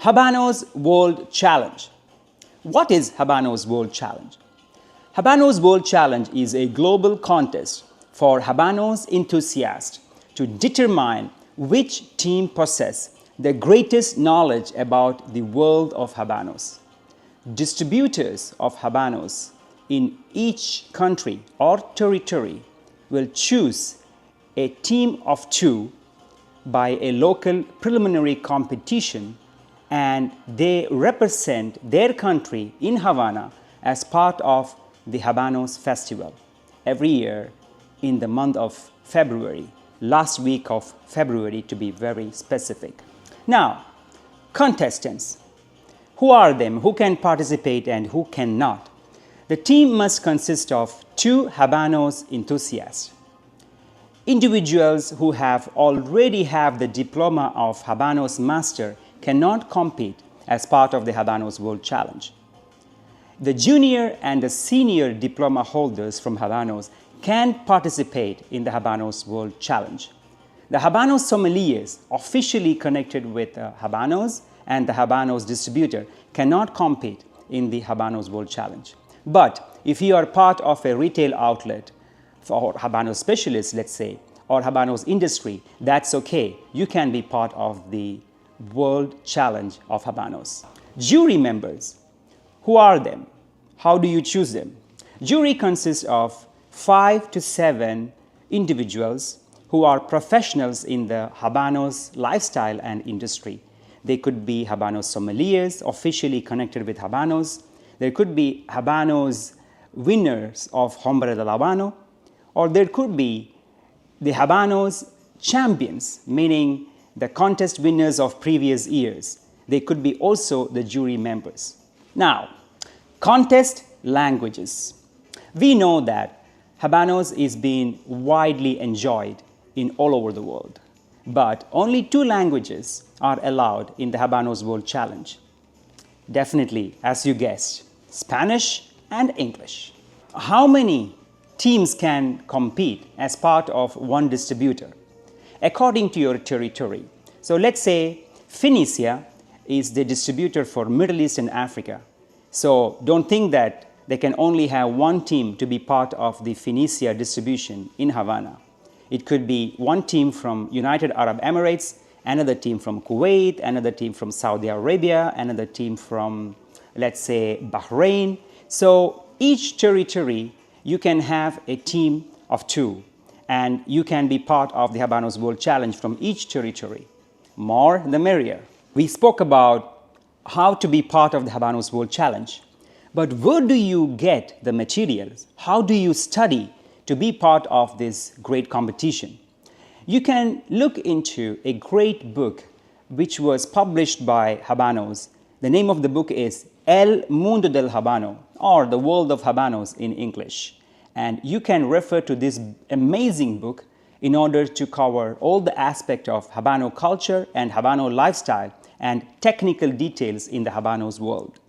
Habanos World Challenge. What is Habanos World Challenge? Habanos World Challenge is a global contest for Habanos enthusiasts to determine which team possesses the greatest knowledge about the world of Habanos. Distributors of Habanos in each country or territory will choose a team of two by a local preliminary competition, and they represent their country in Havana as part of the Habanos Festival every year in the month of February, last week of February to be very specific. Now, contestants. Who are them? Who can participate and who cannot? The team must consist of two Habanos enthusiasts. Individuals who already have the diploma of Habanos Master cannot compete as part of the Habanos World Challenge. The junior and the senior diploma holders from Habanos can participate in the Habanos World Challenge. The Habanos sommeliers officially connected with Habanos and the Habanos distributor cannot compete in the Habanos World Challenge. But if you are part of a retail outlet for Habanos specialists, let's say, or Habanos industry, that's okay. You can be part of the World Challenge of Habanos. Jury members, who are them? How do you choose them? Jury consists of 5 to 7 individuals who are professionals in the Habanos lifestyle and industry. They could be Habanos sommeliers officially connected with Habanos. There could be Habanos winners of Hombre del Habano, or there could be the Habanos champions, meaning the contest winners of previous years. They could be also the jury members. Now, contest languages. We know that Habanos is being widely enjoyed in all over the world, but only 2 languages are allowed in the Habanos World Challenge. Definitely, as you guessed, Spanish and English. How many teams can compete as part of one distributor? According to your territory. So let's say Phoenicia is the distributor for Middle East and Africa. So don't think that they can only have one team to be part of the Phoenicia distribution in Havana. It could be one team from United Arab Emirates, another team from Kuwait, another team from Saudi Arabia, another team from, let's say, Bahrain. So each territory, you can have a team of 2, and you can be part of the Habanos World Challenge from each territory. More the merrier. We spoke about how to be part of the Habanos World Challenge, but where do you get the materials? How do you study to be part of this great competition? You can look into a great book which was published by Habanos. The name of the book is El Mundo del Habano, or The World of Habanos in English. And you can refer to this amazing book in order to cover all the aspects of Habano culture and Habano lifestyle and technical details in the Habanos world.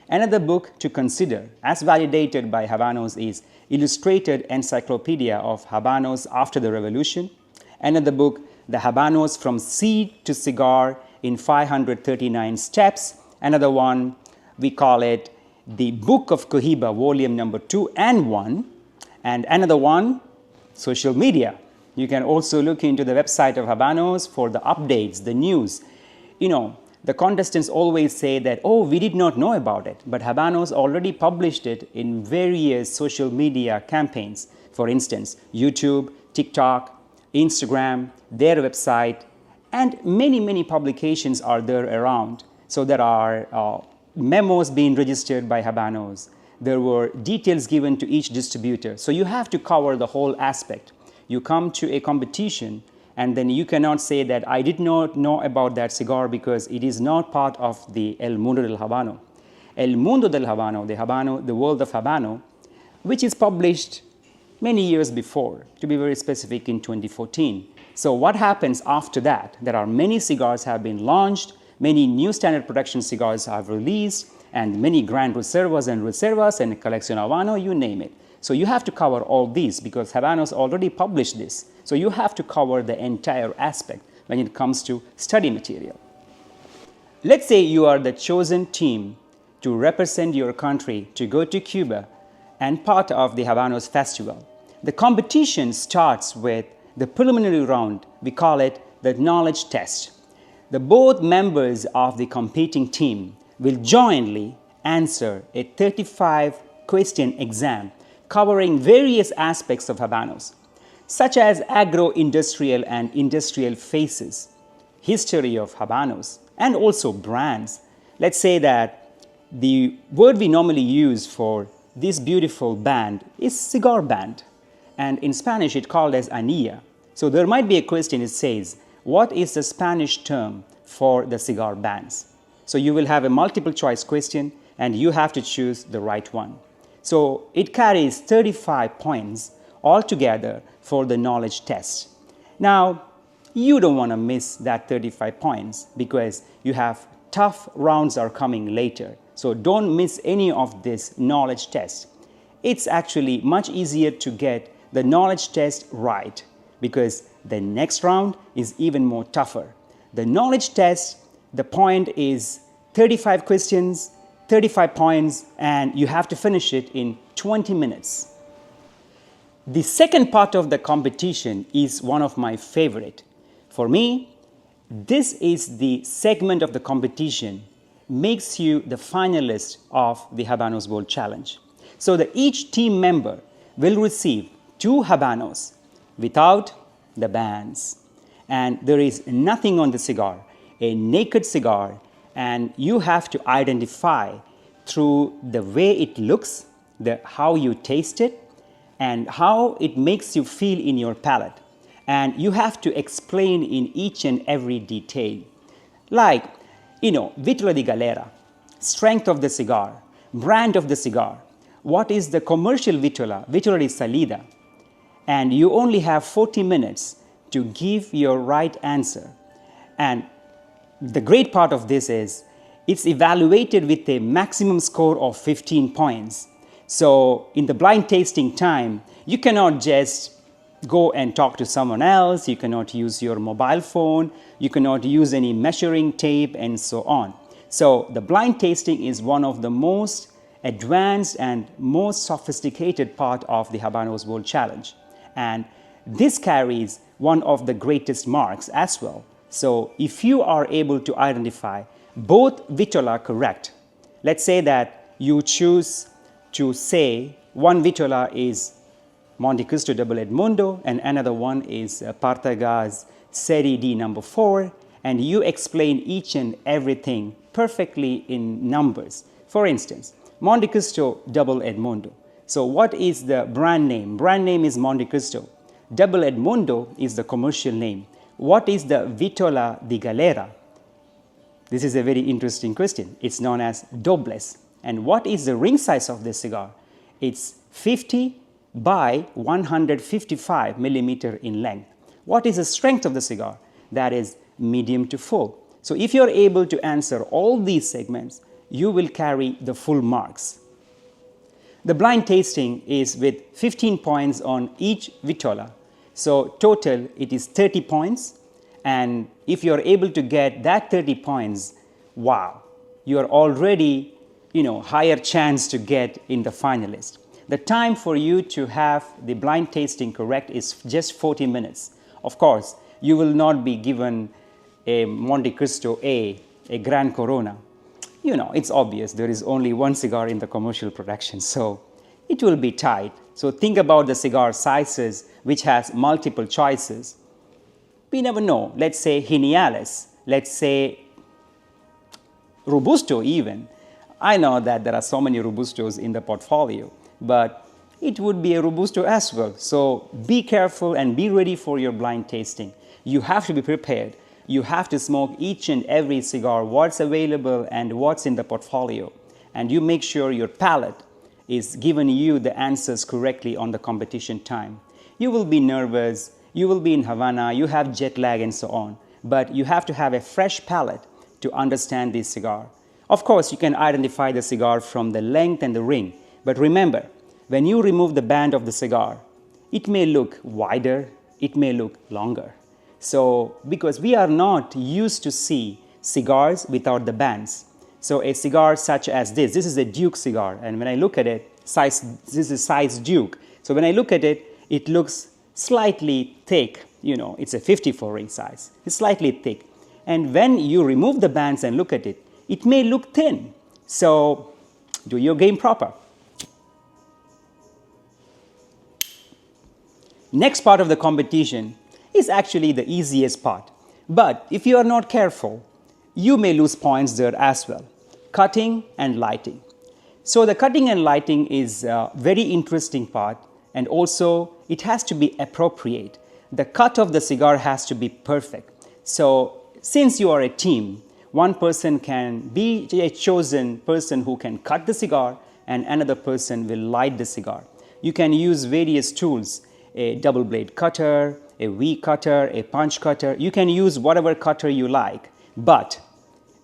Another book to consider, as validated by Habanos, is Illustrated Encyclopedia of Habanos After the Revolution. Another book, The Habanos from Seed to Cigar in 539 Steps. Another one, we call it The Book of Cohiba, volume number 2 and 1. And another one, social media. You can also look into the website of Habanos for the updates, the news. You know, the contestants always say that, oh, we did not know about it, but Habanos already published it in various social media campaigns. For instance, YouTube, TikTok, Instagram, their website, and many publications are there around. So there are memos being registered by Habanos. There were details given to each distributor. So you have to cover the whole aspect. You come to a competition, and then you cannot say that I did not know about that cigar because it is not part of the El Mundo del Habano. El Mundo del Habano, the World of Habano, which is published many years before, to be very specific, in 2014. So what happens after that? There are many cigars have been launched, many new standard production cigars have released, and many Grand Reservas and Colección Habano, you name it. So you have to cover all these because Habanos already published this. So you have to cover the entire aspect when it comes to study material. Let's say you are the chosen team to represent your country to go to Cuba and part of the Habanos Festival. The competition starts with the preliminary round. We call it the knowledge test. Both members of the competing team will jointly answer a 35-question exam covering various aspects of Habanos, such as agro-industrial and industrial phases, history of Habanos, and also brands. Let's say that the word we normally use for this beautiful band is cigar band, and in Spanish it's called as anilla. So there might be a question, it says, what is the Spanish term for the cigar bands? So you will have a multiple choice question and you have to choose the right one. So it carries 35 points altogether for the knowledge test. Now, you don't want to miss that 35 points because you have tough rounds are coming later. So don't miss any of this knowledge test. It's actually much easier to get the knowledge test right because the next round is even more tougher. The knowledge test, the point is 35 questions, 35 points, and you have to finish it in 20 minutes. The second part of the competition is one of my favorite. For me, this is the segment of the competition makes you the finalist of the Habanos World Challenge. So that each team member will receive 2 Habanos without the bands. And there is nothing on the cigar, a naked cigar, and you have to identify through the way it looks, how you taste it, and how it makes you feel in your palate. And you have to explain in each and every detail. Like, Vitola di Galera, strength of the cigar, brand of the cigar, what is the commercial Vitola, Vitola di Salida, and you only have 40 minutes to give your right answer. And the great part of this is it's evaluated with a maximum score of 15 points. So in the blind tasting time, you cannot just go and talk to someone else, you cannot use your mobile phone, you cannot use any measuring tape and so on. So the blind tasting is one of the most advanced and most sophisticated part of the Habanos World Challenge. And this carries one of the greatest marks as well. So if you are able to identify both Vitola correct, let's say that you choose to say one Vitola is Monte Cristo Double Edmundo and another one is Partagaz Serie D number 4, and you explain each and everything perfectly in numbers. For instance, Monte Cristo Double Edmundo. So what is the brand name? Brand name is Monte Cristo. Double Edmundo is the commercial name. What is the Vitola di Galera? This is a very interesting question. It's known as dobles. And what is the ring size of this cigar? It's 50 by 155 millimeter in length. What is the strength of the cigar? That is medium to full. So if you're able to answer all these segments, you will carry the full marks. The blind tasting is with 15 points on each Vitola. So total it is 30 points, and if you're able to get that 30 points, wow, you're already, higher chance to get in the finalist. The time for you to have the blind tasting correct is just 40 minutes. Of course, you will not be given a Monte Cristo a Gran Corona. It's obvious there is only one cigar in the commercial production, so it will be tight. So think about the cigar sizes which has multiple choices. We never know. Let's say Geniales, let's say Robusto even. I know that there are so many Robustos in the portfolio, but it would be a Robusto as well. So be careful and be ready for your blind tasting. You have to be prepared. You have to smoke each and every cigar, what's available and what's in the portfolio. And you make sure your palate is giving you the answers correctly on the competition time. You will be nervous, you will be in Havana, you have jet lag and so on. But you have to have a fresh palate to understand this cigar. Of course, you can identify the cigar from the length and the ring. But remember, when you remove the band of the cigar, it may look wider, it may look longer. So, because we are not used to see cigars without the bands. So a cigar such as this is a Duke cigar, and when I look at it, this is size Duke. So when I look at it, it looks slightly thick. It's a 54 ring size. It's slightly thick. And when you remove the bands and look at it, it may look thin. So do your game proper. Next part of the competition is actually the easiest part. But if you are not careful, you may lose points there as well. Cutting and lighting. So the cutting and lighting is a very interesting part, and also it has to be appropriate. The cut of the cigar has to be perfect. So since you are a team, one person can be a chosen person who can cut the cigar and another person will light the cigar. You can use various tools, a double blade cutter, a V cutter, a punch cutter. You can use whatever cutter you like, but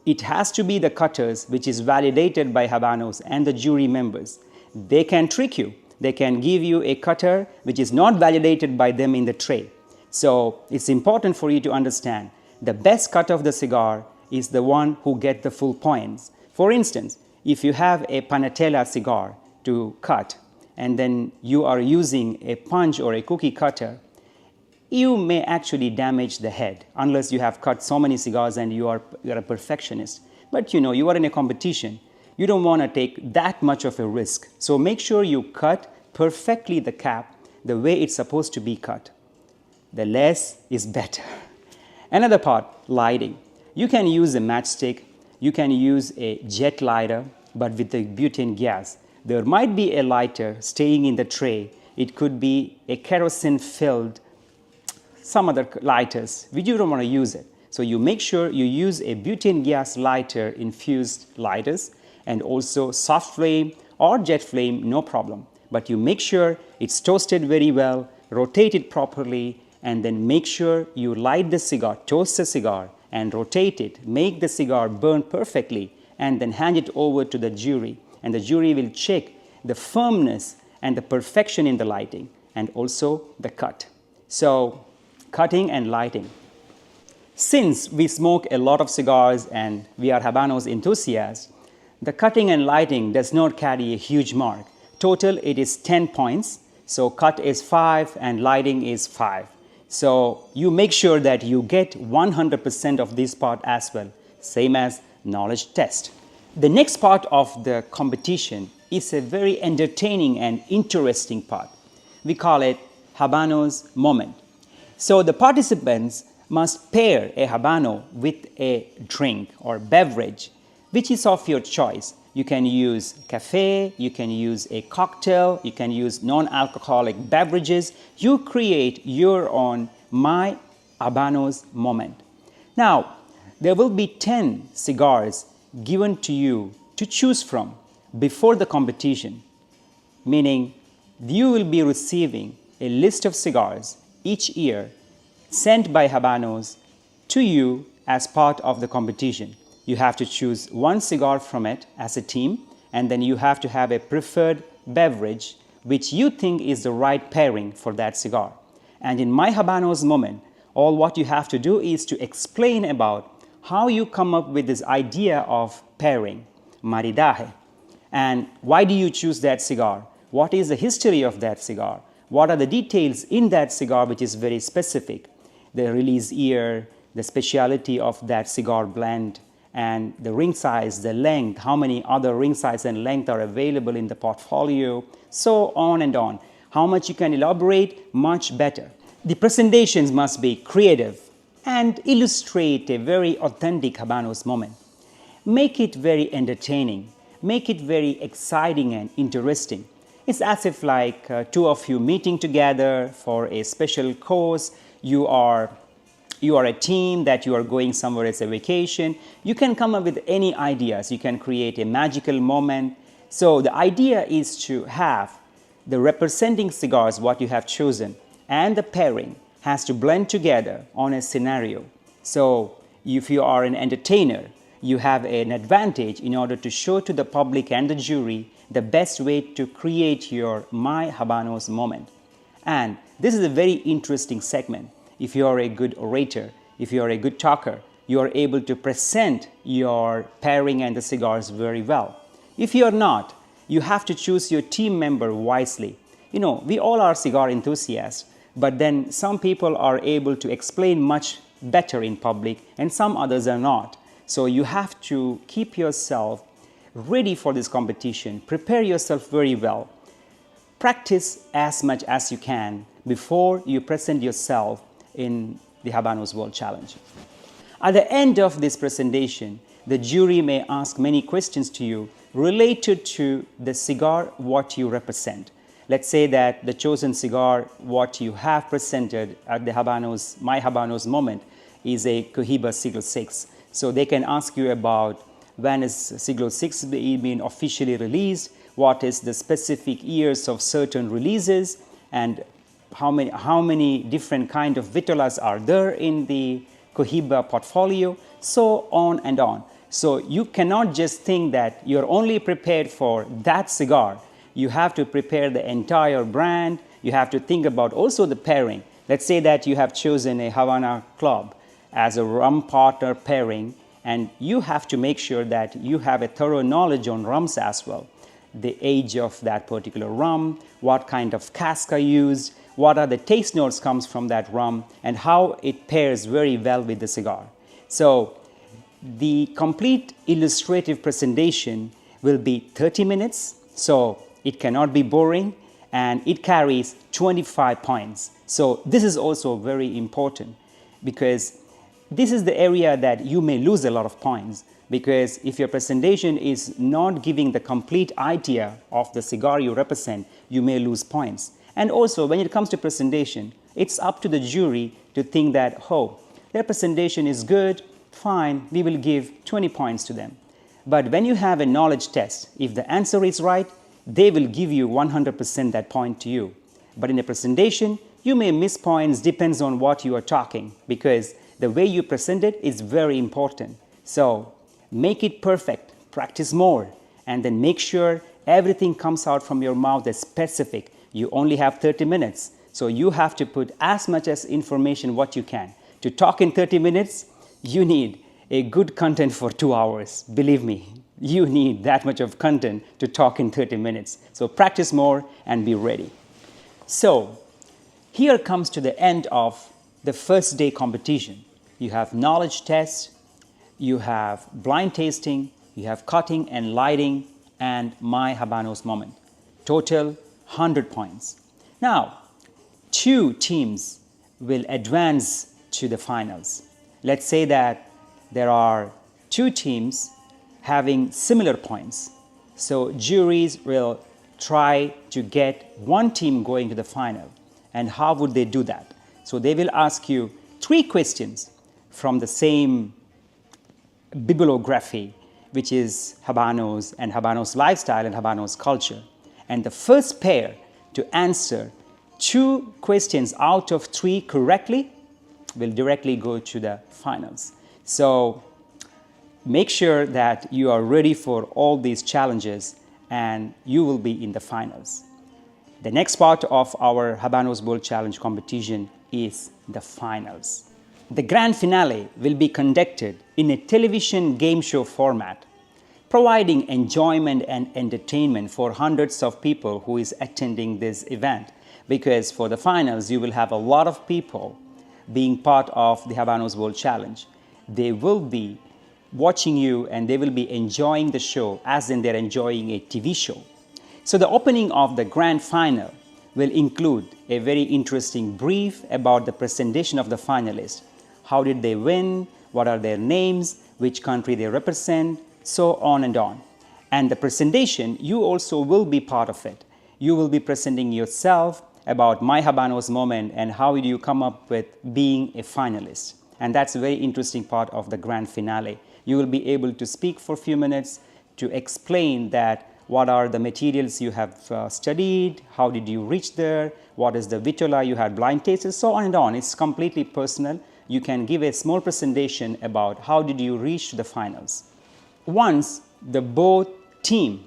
it has to be the cutters which is validated by Habanos and the jury members. They can trick you. They can give you a cutter which is not validated by them in the tray. So it's important for you to understand the best cut of the cigar is the one who gets the full points. For instance, if you have a panatella cigar to cut and then you are using a punch or a cookie cutter, you may actually damage the head unless you have cut so many cigars and you are a perfectionist. But you are in a competition. You don't want to take that much of a risk. So make sure you cut perfectly the cap the way it's supposed to be cut. The less is better. Another part, lighting. You can use a matchstick. You can use a jet lighter, but with the butane gas. There might be a lighter staying in the tray. It could be a kerosene-filled some other lighters, which you don't want to use it. So you make sure you use a butane gas lighter infused lighters, and also soft flame or jet flame, no problem. But you make sure it's toasted very well, rotate it properly, and then make sure you light the cigar, toast the cigar, and rotate it, make the cigar burn perfectly, and then hand it over to the jury. And the jury will check the firmness and the perfection in the lighting, and also the cut. So cutting and lighting. Since we smoke a lot of cigars and we are Habanos enthusiasts, the cutting and lighting does not carry a huge mark. Total, it is 10 points. So cut is 5 and lighting is 5. So you make sure that you get 100% of this part as well, same as knowledge test. The next part of the competition is a very entertaining and interesting part. We call it Habanos moment. So the participants must pair a Habano with a drink or beverage, which is of your choice. You can use cafe, you can use a cocktail, you can use non-alcoholic beverages. You create your own My Habanos moment. Now, there will be 10 cigars given to you to choose from before the competition, meaning you will be receiving a list of cigars each year sent by Habanos to you as part of the competition. You have to choose one cigar from it as a team, and then you have to have a preferred beverage which you think is the right pairing for that cigar. And in My Habanos moment, all what you have to do is to explain about how you come up with this idea of pairing, maridaje, and why do you choose that cigar? What is the history of that cigar? What are the details in that cigar which is very specific? The release year, the speciality of that cigar blend, and the ring size, the length, how many other ring size and length are available in the portfolio, so on and on. How much you can elaborate, much better. The presentations must be creative and illustrate a very authentic Habanos moment. Make it very entertaining, make it very exciting and interesting. It's as if like two of you meeting together for a special course. You are a team that you are going somewhere as a vacation. You can come up with any ideas. You can create a magical moment. So the idea is to have the representing cigars, what you have chosen, and the pairing has to blend together on a scenario. So if you are an entertainer, you have an advantage in order to show to the public and the jury the best way to create your My Habanos moment. And this is a very interesting segment. If you are a good orator, if you are a good talker, you are able to present your pairing and the cigars very well. If you are not, you have to choose your team member wisely. You know, we all are cigar enthusiasts, but then some people are able to explain much better in public and some others are not. So you have to keep yourself ready for this competition. Prepare yourself very well. Practice as much as you can before you present yourself in the Habanos World Challenge. At the end of this presentation, the jury may ask many questions to you related to the cigar what you represent. Let's say that the chosen cigar what you have presented at the Habanos, My Habanos moment is a Cohiba Siglo 6. So they can ask you about when is Siglo 6 being officially released, what is the specific years of certain releases, and how many different kind of vitolas are there in the Cohiba portfolio, so on and on. So you cannot just think that you're only prepared for that cigar. You have to prepare the entire brand. You have to think about also the pairing. Let's say that you have chosen a Havana Club as a rum partner pairing, and you have to make sure that you have a thorough knowledge on rums as well. The age of that particular rum, what kind of cask are used, what are the taste notes comes from that rum, and how it pairs very well with the cigar. So the complete illustrative presentation will be 30 minutes, so it cannot be boring, and it carries 25 points. So this is also very important because this is the area that you may lose a lot of points, because if your presentation is not giving the complete idea of the cigar you represent, you may lose points. And also when it comes to presentation, it's up to the jury to think that, oh, their presentation is good, fine, we will give 20 points to them. But when you have a knowledge test, if the answer is right, they will give you 100% that point to you. But in a presentation, you may miss points, depends on what you are talking, because the way you present it is very important. So make it perfect, practice more, and then make sure everything comes out from your mouth as specific. You only have 30 minutes, so you have to put as much as information what you can. To talk in 30 minutes, you need a good content for 2 hours. Believe me, you need that much of content to talk in 30 minutes. So practice more and be ready. So here comes to the end of the first day competition. You have knowledge tests, you have blind tasting, you have cutting and lighting, and My Habanos moment. Total 100 points. Now, 2 teams will advance to the finals. Let's say that there are 2 teams having similar points. So juries will try to get one team going to the final. And how would they do that? So they will ask you 3 questions from the same bibliography, which is Habanos and Habanos lifestyle and Habanos culture. And the first pair to answer 2 questions out of 3 correctly will directly go to the finals. So make sure that you are ready for all these challenges and you will be in the finals. The next part of our Habanos World Challenge competition is the finals. The grand finale will be conducted in a television game show format, providing enjoyment and entertainment for hundreds of people who is attending this event. Because for the finals, you will have a lot of people being part of the Habanos World Challenge. They will be watching you and they will be enjoying the show as in they're enjoying a TV show. So the opening of the grand final will include a very interesting brief about the presentation of the finalists. How did they win? What are their names? Which country they represent? So on and on. And the presentation, you also will be part of it. You will be presenting yourself about My Habanos moment and how do you come up with being a finalist. And that's a very interesting part of the grand finale. You will be able to speak for a few minutes to explain that what are the materials you have studied, how did you reach there, what is the vitola you had blind tasted, so on and on. It's completely personal. You can give a small presentation about how did you reach to the finals. Once the both team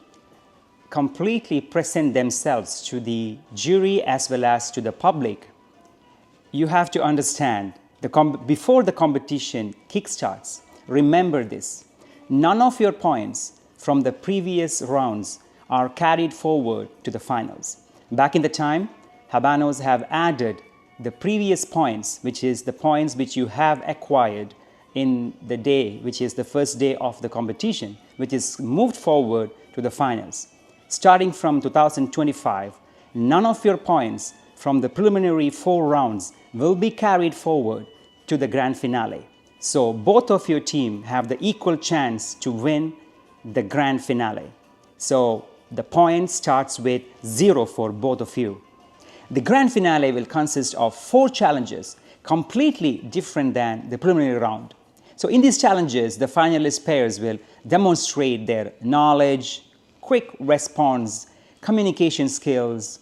completely present themselves to the jury as well as to the public, you have to understand before the competition kickstarts, remember this. None of your points from the previous rounds are carried forward to the finals. Back in the time, Habanos have added the previous points, which is the points which you have acquired in the day, which is the first day of the competition, which is moved forward to the finals. Starting from 2025, none of your points from the preliminary 4 rounds will be carried forward to the grand finale. So both of your team have the equal chance to win the grand finale. So the point starts with 0 for both of you. The grand finale will consist of 4 challenges, completely different than the preliminary round. So in these challenges, the finalist pairs will demonstrate their knowledge, quick response, communication skills,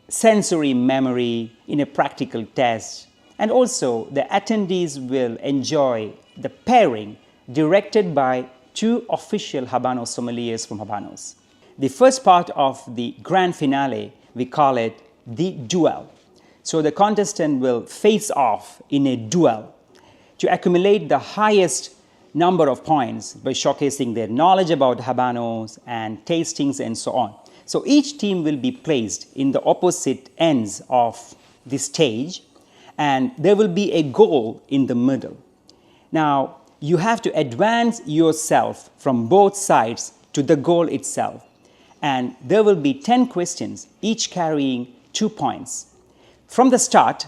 sensory memory in a practical test, and also the attendees will enjoy the pairing directed by 2 official Habano sommeliers from Habanos. The first part of the grand finale, we call it the duel. So the contestant will face off in a duel to accumulate the highest number of points by showcasing their knowledge about Habanos and tastings and so on. So each team will be placed in the opposite ends of the stage, and there will be a goal in the middle. Now, you have to advance yourself from both sides to the goal itself. And there will be 10 questions, each carrying 2 points. From the start,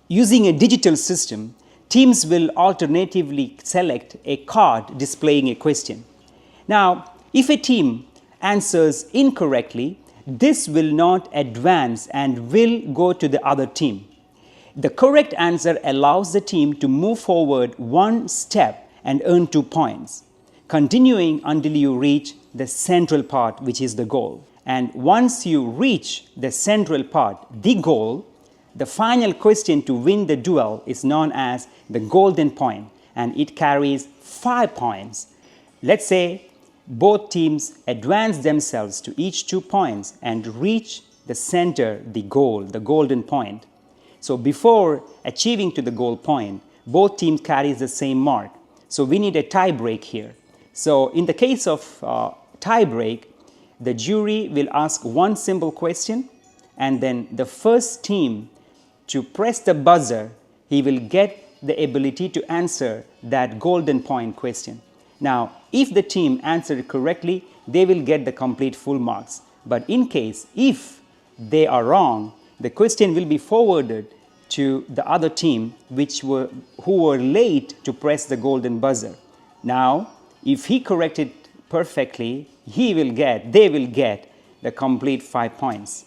using a digital system, teams will alternatively select a card displaying a question. Now, if a team answers incorrectly, this will not advance and will go to the other team. The correct answer allows the team to move forward 1 step and earn 2 points, continuing until you reach the central part, which is the goal. And once you reach the central part, the goal, the final question to win the duel is known as the golden point, and it carries 5 points. Let's say both teams advance themselves to each 2 points and reach the center, the goal, the golden point. So before achieving to the goal point, both teams carries the same mark. So we need a tie break here. So in the case of tie break, the jury will ask 1 simple question, and then the first team to press the buzzer, he will get the ability to answer that golden point question. Now, if the team answered correctly, they will get the complete full marks. But in case, if they are wrong, the question will be forwarded to the other team who were late to press the golden buzzer. Now, if he corrected perfectly, they will get the complete 5 points.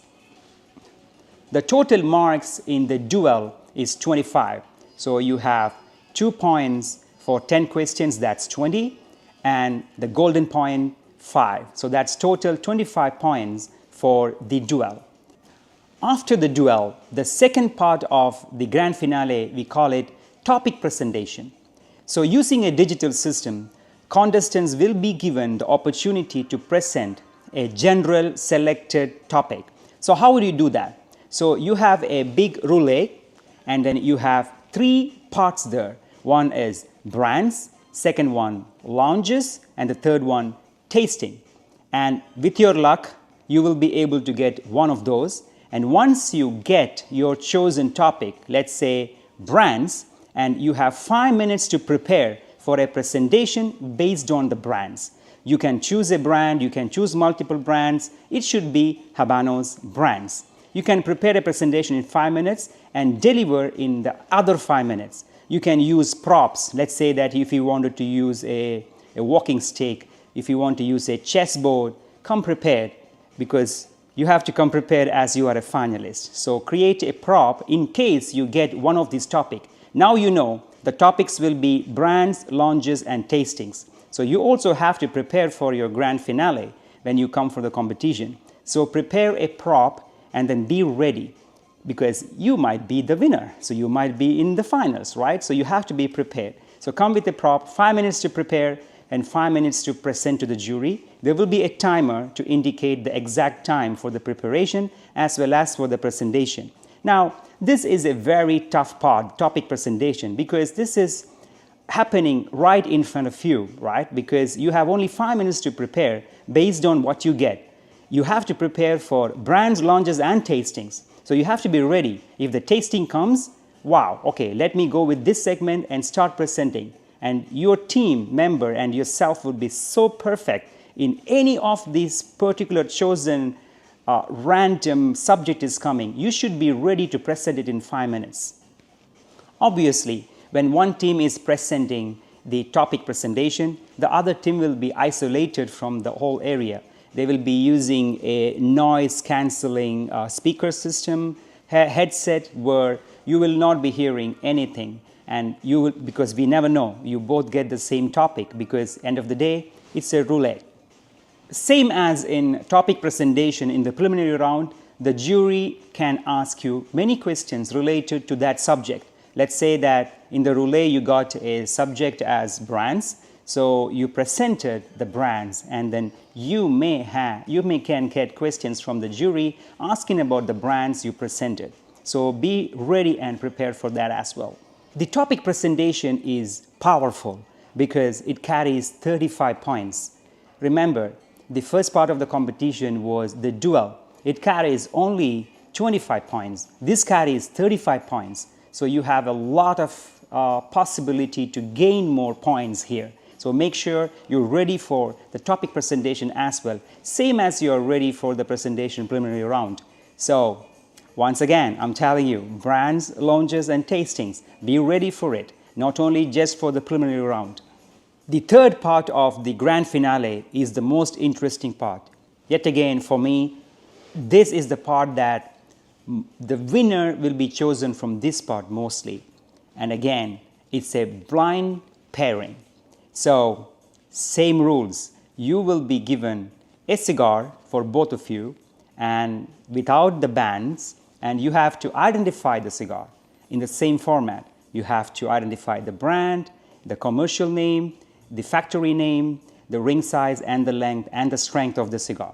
The total marks in the duel is 25. So you have 2 points for 10 questions, that's 20, and the golden point 5. So that's total 25 points for the duel. After the duel, the second part of the grand finale, we call it topic presentation. So using a digital system, contestants will be given the opportunity to present a general selected topic. So how would you do that? So you have a big roulette, and then you have 3 parts there. One is brands, second one lounges, and the third one tasting. And with your luck, you will be able to get one of those. And once you get your chosen topic, let's say brands, and you have 5 minutes to prepare for a presentation based on the brands. You can choose a brand, you can choose multiple brands. It should be Habanos brands. You can prepare a presentation in 5 minutes and deliver in the other 5 minutes. You can use props. Let's say that if you wanted to use a walking stick, if you want to use a chessboard, come prepared, because you have to come prepared as you are a finalist. So create a prop in case you get one of these topics. Now you know the topics will be brands, lounges, and tastings. So you also have to prepare for your grand finale when you come for the competition. So prepare a prop and then be ready, because you might be the winner. So you might be in the finals, right? So you have to be prepared. So come with a prop, 5 minutes to prepare and 5 minutes to present to the jury. There will be a timer to indicate the exact time for the preparation as well as for the presentation. Now, This is a very tough part, topic presentation, because this is happening right in front of you, right? Because you have only 5 minutes to prepare based on what you get. You have to prepare for brands, launches, and tastings. So you have to be ready. If the tasting comes, wow, okay, let me go with this segment and start presenting. And your team member and yourself would be so perfect in any of these particular chosen random subject is coming. You should be ready to present it in 5 minutes. Obviously, when one team is presenting the topic presentation, the other team will be isolated from the whole area. They will be using a noise cancelling speaker system, headset, where you will not be hearing anything. And you will, because we never know, you both get the same topic, because end of the day, it's a roulette. Same as in topic presentation in the preliminary round, the jury can ask you many questions related to that subject. Let's say that in the roulette you got a subject as brands, so you presented the brands, and then you can get questions from the jury asking about the brands you presented. So be ready and prepared for that as well. The topic presentation is powerful because it carries 35 points. Remember, the first part of the competition was the duel. It carries only 25 points. This carries 35 points. So you have a lot of possibility to gain more points here. So make sure you're ready for the topic presentation as well, same as you're ready for the presentation preliminary round. So once again, I'm telling you, brands, launches, and tastings, be ready for it, not only just for the preliminary round. The third part of the grand finale is the most interesting part. Yet again, for me, this is the part that the winner will be chosen from this part mostly. And again, it's a blind pairing. So, same rules. You will be given a cigar for both of you and without the bands, and you have to identify the cigar in the same format. You have to identify the brand, the commercial name, the factory name, the ring size and the length and the strength of the cigar.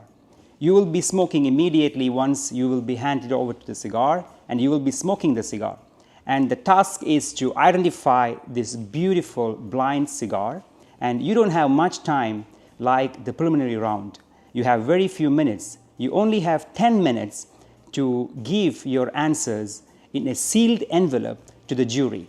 You will be smoking immediately once you will be handed over to the cigar, and you will be smoking the cigar. And the task is to identify this beautiful blind cigar, and you don't have much time like the preliminary round. You have very few minutes. You only have 10 minutes to give your answers in a sealed envelope to the jury.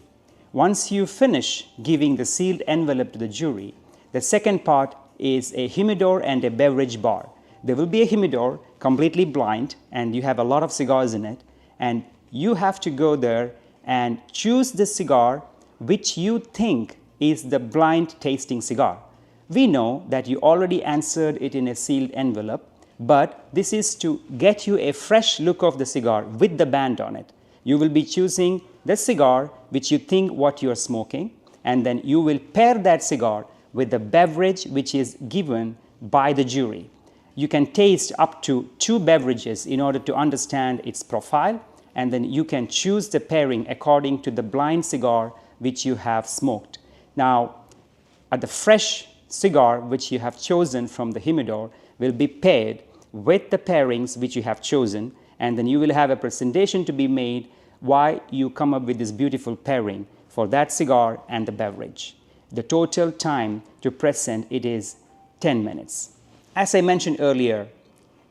Once you finish giving the sealed envelope to the jury, the second part is a humidor and a beverage bar. There will be a humidor, completely blind, and you have a lot of cigars in it, and you have to go there and choose the cigar which you think is the blind tasting cigar. We know that you already answered it in a sealed envelope, but this is to get you a fresh look of the cigar with the band on it. You will be choosing the cigar which you think what you are smoking, and then you will pair that cigar with the beverage which is given by the jury. You can taste up to 2 beverages in order to understand its profile, and then you can choose the pairing according to the blind cigar which you have smoked. Now, the fresh cigar which you have chosen from the humidor will be paired with the pairings which you have chosen, and then you will have a presentation to be made why you come up with this beautiful pairing for that cigar and the beverage. The total time to present it is 10 minutes. As I mentioned earlier,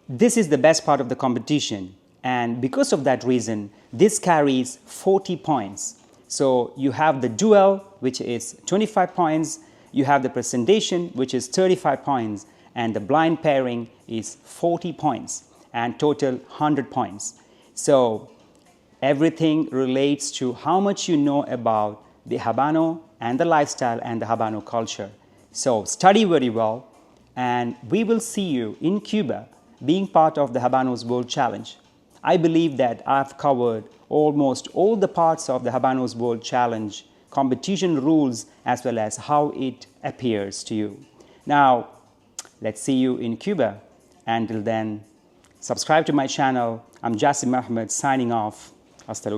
this is the best part of the competition, and because of that reason, this carries 40 points. So you have the duel, which is 25 points, you have the presentation, which is 35 points, and the blind pairing is 40 points, and total 100 points. So everything relates to how much you know about the Habano and the lifestyle and the Habano culture. So study very well, and we will see you in Cuba being part of the Habanos World Challenge. I believe that I've covered almost all the parts of the Habanos World Challenge, competition rules, as well as how it appears to you. Now, let's see you in Cuba. Until then, subscribe to my channel. I'm Jasim Ahmed signing off. Hasta luego.